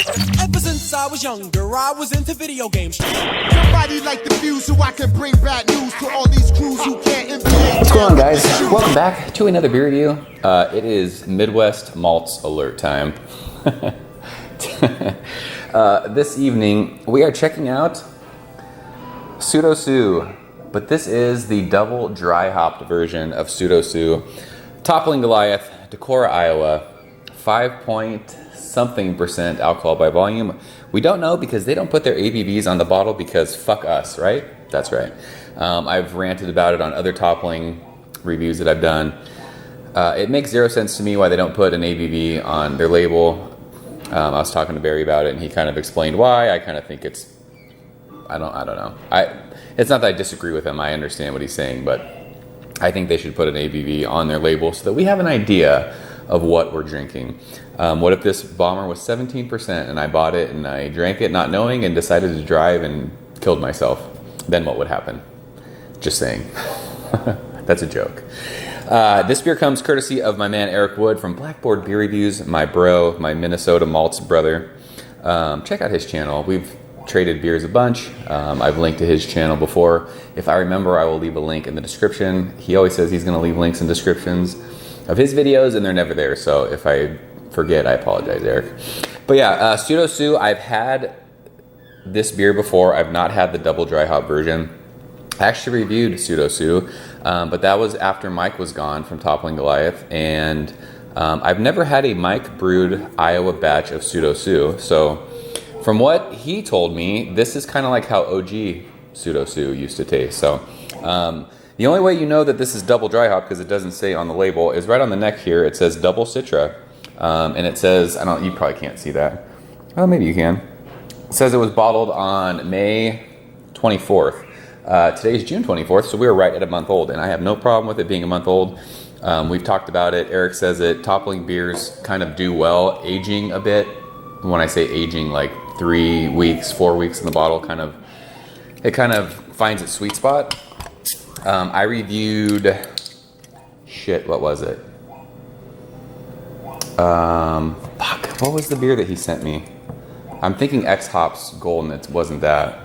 Ever since I was younger, I was into video games. Somebody like the Fuse so I can bring bad news to all these crews who can't NBA. What's going on, guys? Welcome back to another beer review. It is Midwest Malts Alert time. This evening, we are checking out pseudoSue, but this is the double dry hopped version of pseudoSue. Toppling Goliath, Decorah, Iowa, 5-point-something% alcohol by volume. We don't know because they don't put their ABVs on the bottle because fuck us, right? That's right. I've ranted about it on other Toppling reviews that I've done. It makes zero sense to me why they don't put an ABV on their label. I was talking to Barry about it, and he kind of explained why. I kind of think it's, I don't know. It's not that I disagree with him. I understand what he's saying, but I think they should put an ABV on their label so that we have an idea of what we're drinking. What if this bomber was 17% and I bought it and I drank it not knowing and decided to drive and killed myself? Then what would happen? Just saying. That's a joke. This beer comes courtesy of my man Erik Wood from Blackboard Beer Reviews, my bro, my Minnesota Malts brother. Check out his channel. We've traded beers a bunch. I've linked to his channel before. If I remember, I will leave a link in the description. He always says he's going to leave links in descriptions of his videos, and they're never there. So if I forget, I apologize, Erik. But yeah, pseudoSue, I've had this beer before. I've not had the double dry hop version. I actually reviewed pseudoSue, but that was after Mike was gone from Toppling Goliath, and I've never had a Mike brewed Iowa batch of pseudoSue. So from what he told me, this is kind of like how OG pseudoSue used to taste. So the only way you know that this is double dry hop, because it doesn't say on the label, is right on the neck here. It says double Citra, and it says, you probably can't see that. Oh, maybe you can. It says it was bottled on May 24th. Today's June 24th, so we're right at a month old, and I have no problem with it being a month old. We've talked about it. Erik says that Toppling beers kind of do well aging a bit. When I say aging, like 3 weeks, 4 weeks in the bottle, it kind of finds its sweet spot. I reviewed, what was it? What was the beer that he sent me? I'm thinking X Hops Gold, and it wasn't that.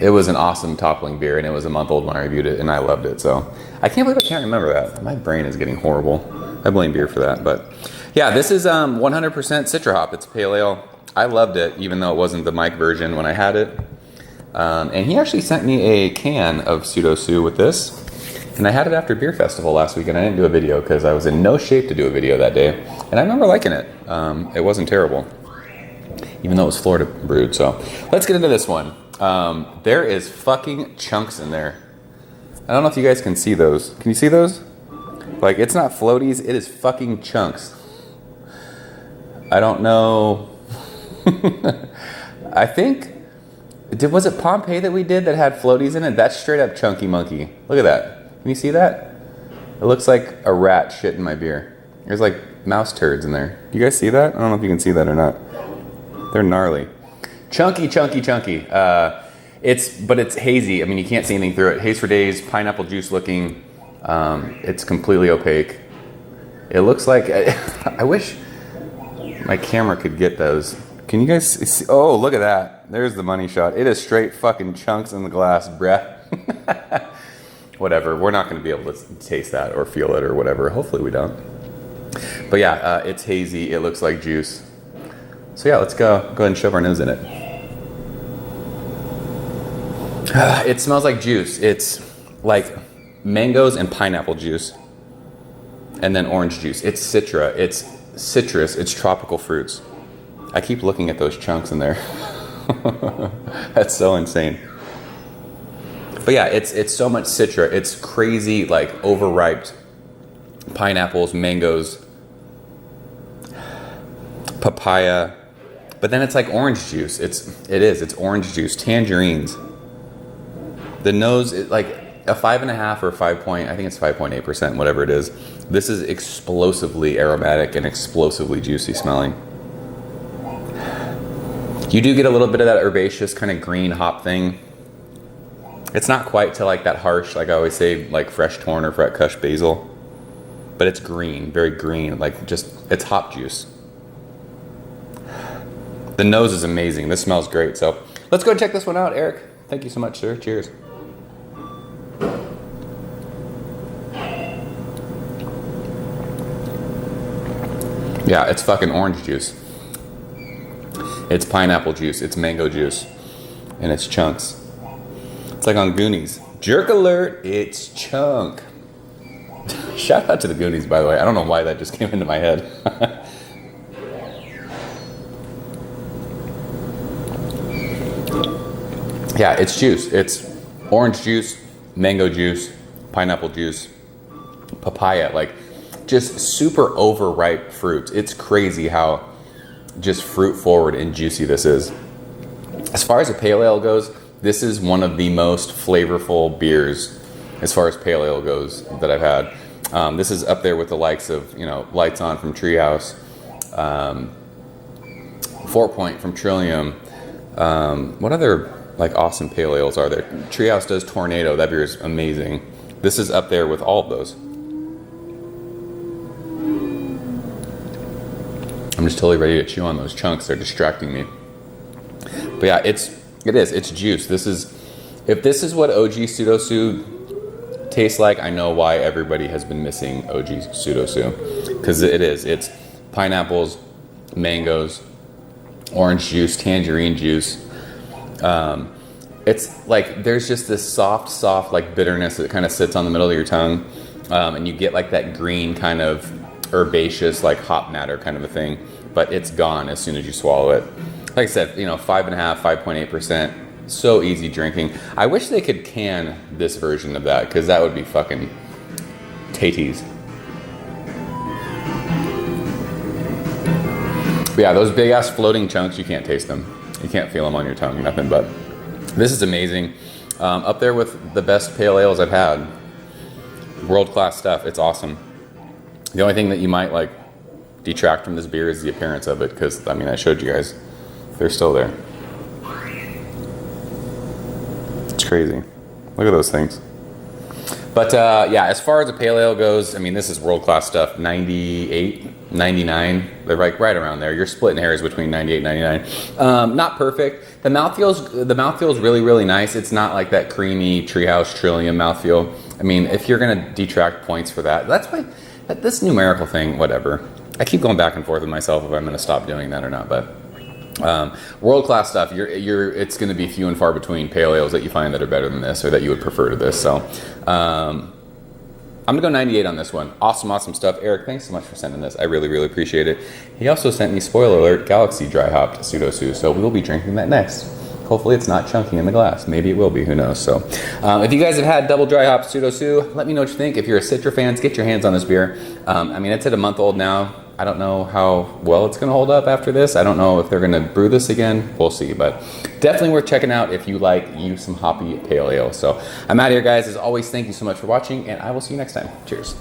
It was an awesome Toppling beer, and it was a month old when I reviewed it, and I loved it. So I can't believe I can't remember that. My brain is getting horrible. I blame beer for that, but yeah, this is 100% Citra hop. It's pale ale. I loved it, even though it wasn't the Mike version when I had it. And he actually sent me a can of pseudoSue with this, and I had it after Beer Festival last week, and I didn't do a video because I was in no shape to do a video that day, and I remember liking it. It wasn't terrible, even though it was Florida brewed. So let's get into this one. There is fucking chunks in there. I don't know if you guys can see those. Can you see those? Like, it's not floaties, it is fucking chunks. I don't know. I think, was it Pompeii that we did that had floaties in it? That's straight up chunky monkey. Look at that. Can you see that? It looks like a rat shit in my beer. There's like mouse turds in there. You guys see that? I don't know if you can see that or not. They're gnarly. Chunky. But it's hazy. I mean, you can't see anything through it. Haze for days, pineapple juice looking. It's completely opaque. It looks like, I wish my camera could get those. Can you guys see? Oh, look at that. There's the money shot. It is straight fucking chunks in the glass, bruh. Whatever. We're not going to be able to taste that or feel it or whatever. Hopefully we don't. But yeah, it's hazy. It looks like juice. So yeah, let's go ahead and shove our nose in it. It smells like juice. It's like mangoes and pineapple juice. And then orange juice. It's citra. It's citrus. It's tropical fruits. I keep looking at those chunks in there. That's so insane. But yeah, it's so much citra. It's crazy, like overripe pineapples, mangoes, papaya. But then it's like orange juice. It's orange juice, tangerines. The nose is like a 5.5 or 5 point, I think it's 5.8%, whatever it is. This is explosively aromatic and explosively juicy smelling. You do get a little bit of that herbaceous kind of green hop thing. It's not quite to like that harsh, like I always say, like fresh torn or fresh cut basil. But it's green, very green, like just, it's hop juice. The nose is amazing. This smells great. So let's go check this one out, Eric. Thank you so much, sir. Cheers. Yeah, it's fucking orange juice. It's pineapple juice. It's mango juice. And it's chunks. It's like on Goonies. Jerk alert, it's chunk. Shout out to the Goonies, by the way. I don't know why that just came into my head. Yeah, it's juice. It's orange juice, mango juice, pineapple juice, papaya, like just super overripe fruit. It's crazy how just fruit forward and juicy this is. As far as a pale ale goes, this is one of the most flavorful beers as far as pale ale goes that I've had. This is up there with the likes of, Lights On from Treehouse, 4 Point from Trillium. What other awesome pale ales are there? Treehouse does Tornado. That beer is amazing. This is up there with all of those. I'm just totally ready to chew on those chunks. They're distracting me. But yeah, it's juice. If this is what OG pseudoSue tastes like, I know why everybody has been missing OG pseudoSue. Because it's pineapples, mangoes, orange juice, tangerine juice. It's like there's just this soft bitterness that kind of sits on the middle of your tongue, and you get like that green kind of herbaceous hop matter kind of a thing, but it's gone as soon as you swallow it. Like I said, 5.5%, 5.8%, so easy drinking. I wish they could can this version of that, because that would be fucking taties. But yeah, those big ass floating chunks, you can't taste them. You can't feel them on your tongue, nothing. But this is amazing. Up there with the best pale ales I've had. World class stuff. It's awesome. The only thing that you might detract from this beer is the appearance of it, because I showed you guys. They're still there. It's crazy. Look at those things. But yeah, as far as the pale ale goes, this is world class stuff. 98, 99. They're right around there. You're splitting hairs between 98 and 99. Not perfect. The mouthfeel is really, really nice. It's not like that creamy Treehouse Trillium mouthfeel. If you're gonna detract points for that, that's why this numerical thing, whatever. I keep going back and forth with myself if I'm gonna stop doing that or not. But world class stuff. It's going to be few and far between pale ales that you find that are better than this or that you would prefer to this. So I'm gonna go 98 on this one. Awesome stuff. Eric, thanks so much for sending this. I really, really appreciate it. He also sent me, spoiler alert, Galaxy dry hopped pseudoSue. So we will be drinking that next. Hopefully it's not chunky in the glass. Maybe it will be. Who knows? So if you guys have had double dry hop pseudoSue, let me know what you think. If you're a Citra fan, get your hands on this beer. It's at a month old now. I don't know how well it's going to hold up after this. I don't know if they're going to brew this again. We'll see. But definitely worth checking out if you like some hoppy pale ale. So I'm out of here, guys. As always, thank you so much for watching, and I will see you next time. Cheers.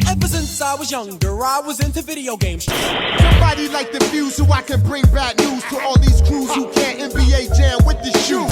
Ever since I was younger, I was into video games. Somebody like the view so I can bring bad news to all these crews who can't NBA jam with the shoe.